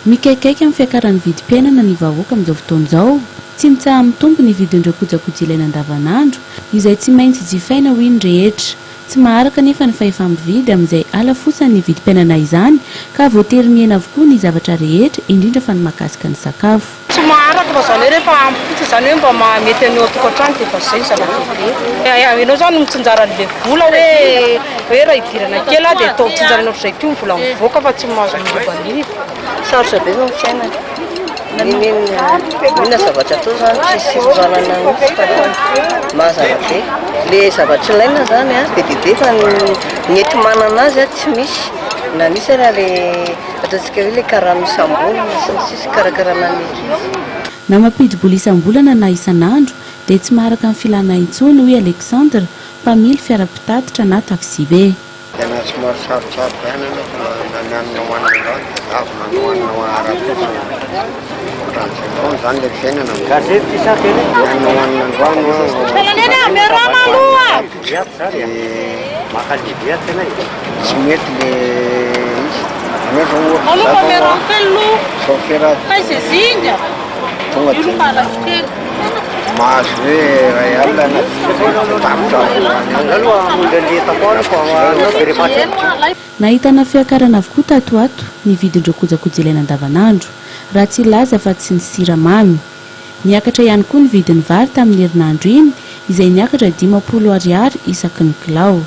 Mikaikaiky amin'ny fiakaran'ny vidim-piainana ny vahoaka amin'izao fotoana izao. Tsy mitsaha mitombo ny vidin'ireo kojakoja ilaina andavanandro izay tsy maintsy jifaina ho iny rehetra. Tsy maharaka nefa ny fahefa-mividy amin'izay ala fotsiny ny vidim-piainana izany ka voatery miaina avokoa ny zavatra rehetra indrindra fa ny mahakasika ny sakafo. Tsy maharaka fa zany rehefa ampotsy zany hoe mba mety anao atokantrano dia efa zay zava-dehibe. Ianao zany mitsinjaran'ilay vola hoe raha idirana kely dia atao mitsinjarana ohatr'izay ty ny vola mivoaka fa tsy mahazo an'io. Sarotra be moa fiainana. Mina zavatra atao zany tsisy fivoarana mazava be. Le zavatra ilaina zany be dia be fa ny ety manana azy tsy misy. Na misy raha le ataontsika hoe le karama isam-bolana sy ny sisy karakarana ny ekizy. Na mampidi-bola isam-bolana na isan'andro dia tsy maharaka ny filana intsony hoy Alexandre, mpamily fiara-pitatitra na taxi be. Tena somary sarosarotra ihany aloha fa nananina hoanina androany dia avy nanohanina ho ara-potsiny. Ohatran'izay foana zany ilay fiainana. Gazety ty sa teny? Nanana hoanina androany tsy mety le izy. Nefa mahazo hoe ray alina nahitana fiakarana avokoa tatoato ny vidin'ireo kojakoja ilaina andavanandro raha tsy laza fa tsy ny siramamy. Niakatra ihany koa ny vidin'ny vary tamin'ny herinandro iny izay niakatra 50 ariary isaky ny kilao.